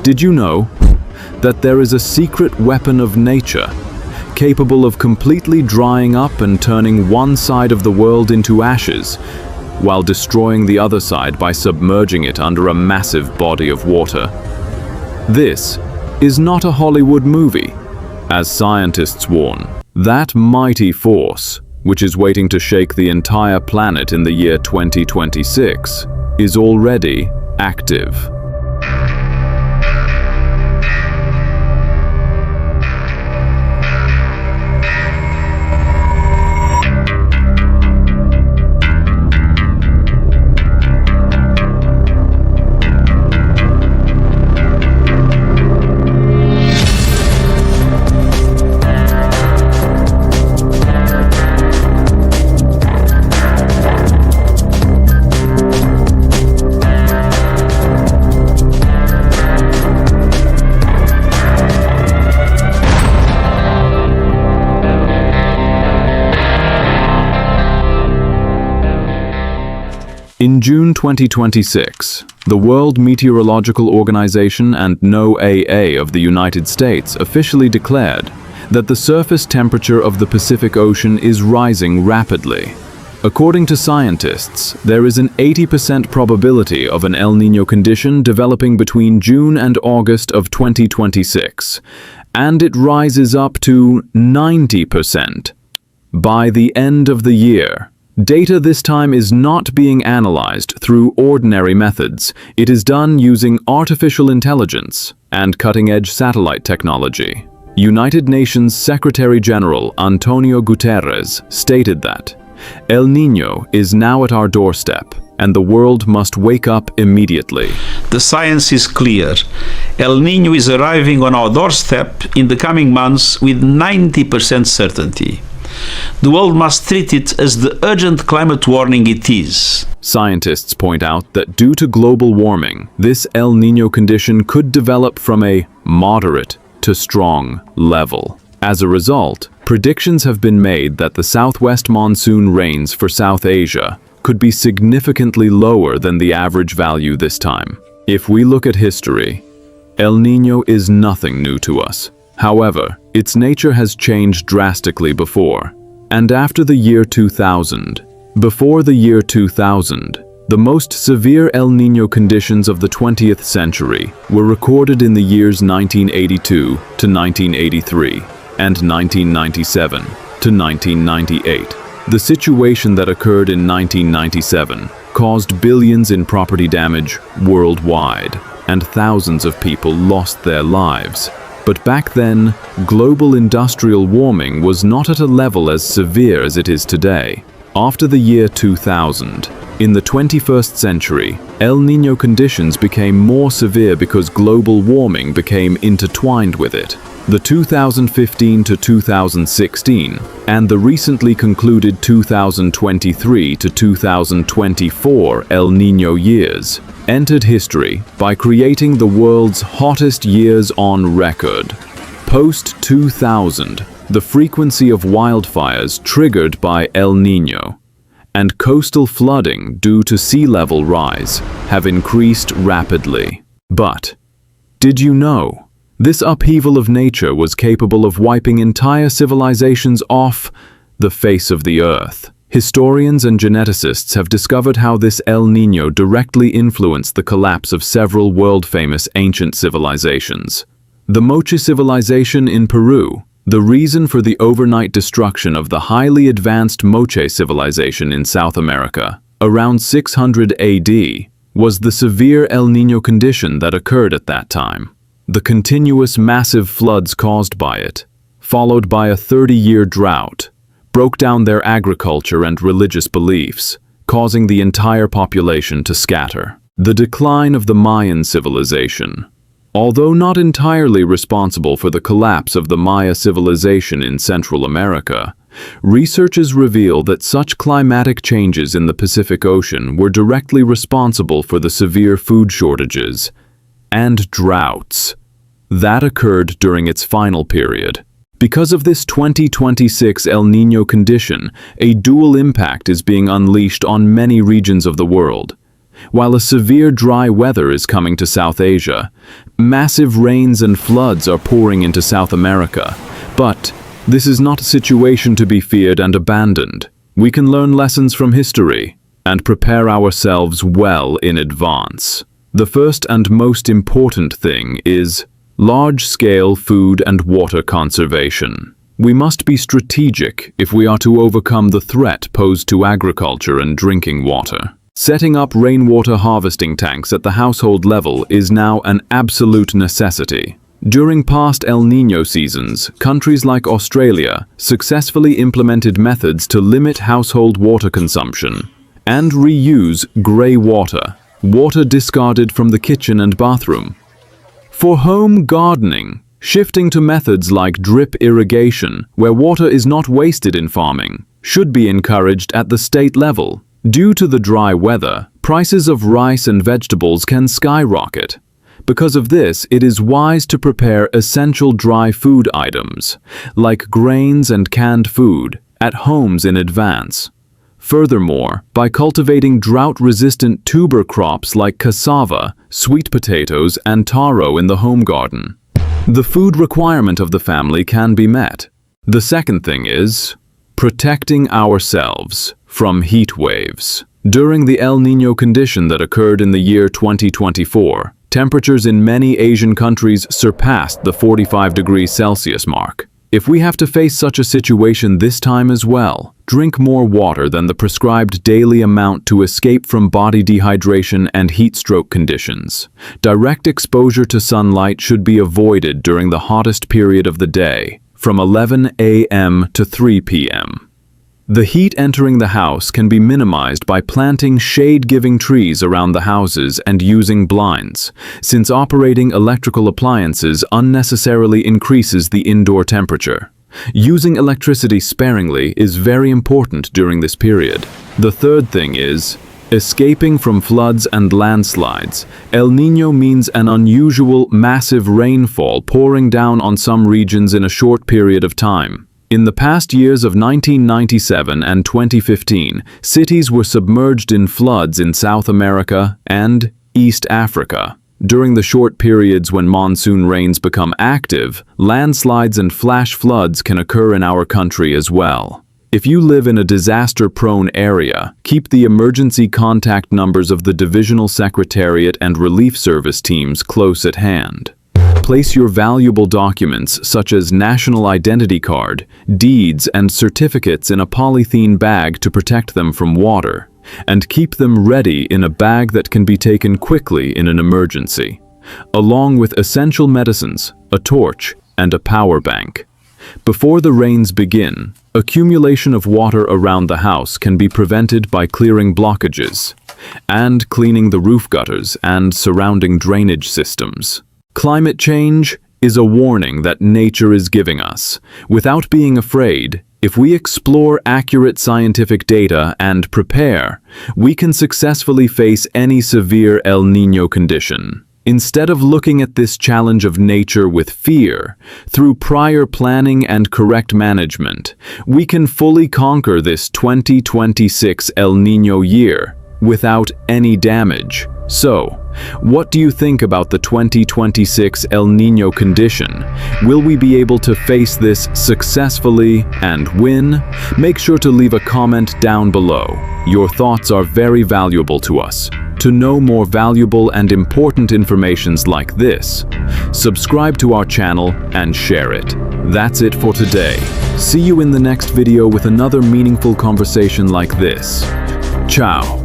Did you know that there is a secret weapon of nature capable of completely drying up and turning one side of the world into ashes, while destroying the other side by submerging it under a massive body of water? This is not a Hollywood movie, as scientists warn. That mighty force, which is waiting to shake the entire planet in the year 2026, is already active. In June 2026, the World Meteorological Organization and NOAA of the United States officially declared that the surface temperature of the Pacific Ocean is rising rapidly. According to scientists, there is an 80% probability of an El Niño condition developing between June and August of 2026, and it rises up to 90% by the end of the year. Data this time is not being analyzed through ordinary methods. It is done using artificial intelligence and cutting-edge satellite technology. United Nations Secretary General Antonio Guterres stated that El Niño is now at our doorstep, and the world must wake up immediately. The science is clear. El Niño is arriving on our doorstep in the coming months with 90% certainty. The world must treat it as the urgent climate warning it is. Scientists point out that due to global warming, this El Niño condition could develop from a moderate to strong level. As a result, predictions have been made that the southwest monsoon rains for South Asia could be significantly lower than the average value this time. If we look at history, El Niño is nothing new to us. However, its nature has changed drastically before, and after the year 2000. Before the year 2000, the most severe El Niño conditions of the 20th century were recorded in the years 1982 to 1983 and 1997 to 1998. The situation that occurred in 1997 caused billions in property damage worldwide, and thousands of people lost their lives. But back then, global industrial warming was not at a level as severe as it is today. After the year 2000, in the 21st century, El Niño conditions became more severe because global warming became intertwined with it. The 2015 to 2016 and the recently concluded 2023 to 2024 El Niño years entered history by creating the world's hottest years on record. Post-2000, the frequency of wildfires triggered by El Niño and coastal flooding due to sea level rise have increased rapidly. But did you know this upheaval of nature was capable of wiping entire civilizations off the face of the earth? Historians and geneticists have discovered how this El Niño directly influenced the collapse of several world-famous ancient civilizations. The Moche civilization in Peru, the reason for the overnight destruction of the highly advanced Moche civilization in South America, around 600 AD, was the severe El Niño condition that occurred at that time. The continuous massive floods caused by it, followed by a 30-year drought, broke down their agriculture and religious beliefs, causing the entire population to scatter. The decline of the Mayan civilization. Although not entirely responsible for the collapse of the Maya civilization in Central America, researchers reveal that such climatic changes in the Pacific Ocean were directly responsible for the severe food shortages and droughts that occurred during its final period. Because of this 2026 El Niño condition, a dual impact is being unleashed on many regions of the world. While a severe dry weather is coming to South Asia, massive rains and floods are pouring into South America. But this is not a situation to be feared and abandoned. We can learn lessons from history and prepare ourselves well in advance. The first and most important thing is large-scale food and water conservation. We must be strategic if we are to overcome the threat posed to agriculture and drinking water. Setting up rainwater harvesting tanks at the household level is now an absolute necessity. During past El Niño seasons, countries like Australia successfully implemented methods to limit household water consumption and reuse grey water, water discarded from the kitchen and bathroom. For home gardening, shifting to methods like drip irrigation, where water is not wasted in farming, should be encouraged at the state level. Due to the dry weather, prices of rice and vegetables can skyrocket. Because of this, it is wise to prepare essential dry food items, like grains and canned food, at homes in advance. Furthermore, by cultivating drought-resistant tuber crops like cassava, sweet potatoes, and taro in the home garden, the food requirement of the family can be met. The second thing is protecting ourselves from heat waves. During the El Niño condition that occurred in the year 2024, temperatures in many Asian countries surpassed the 45 degrees Celsius mark. If we have to face such a situation this time as well, drink more water than the prescribed daily amount to escape from body dehydration and heat stroke conditions. Direct exposure to sunlight should be avoided during the hottest period of the day, from 11 a.m. to 3 p.m. The heat entering the house can be minimized by planting shade-giving trees around the houses and using blinds, since operating electrical appliances unnecessarily increases the indoor temperature. Using electricity sparingly is very important during this period. The third thing is escaping from floods and landslides. El Niño means an unusual, massive rainfall pouring down on some regions in a short period of time. In the past years of 1997 and 2015, cities were submerged in floods in South America and East Africa. During the short periods when monsoon rains become active, landslides and flash floods can occur in our country as well. If you live in a disaster-prone area, keep the emergency contact numbers of the Divisional Secretariat and Relief Service teams close at hand. Place your valuable documents such as national identity card, deeds, and certificates in a polythene bag to protect them from water, and keep them ready in a bag that can be taken quickly in an emergency, along with essential medicines, a torch, and a power bank. Before the rains begin, accumulation of water around the house can be prevented by clearing blockages and cleaning the roof gutters and surrounding drainage systems. Climate change is a warning that nature is giving us. Without being afraid, if we explore accurate scientific data and prepare, we can successfully face any severe El Niño condition. Instead of looking at this challenge of nature with fear, through prior planning and correct management, we can fully conquer this 2026 El Niño year without any damage. So, what do you think about the 2026 El Niño condition? Will we be able to face this successfully and win? Make sure to leave a comment down below. Your thoughts are very valuable to us. To know more valuable and important informations like this, subscribe to our channel and share it. That's it for today. See you in the next video with another meaningful conversation like this. Ciao.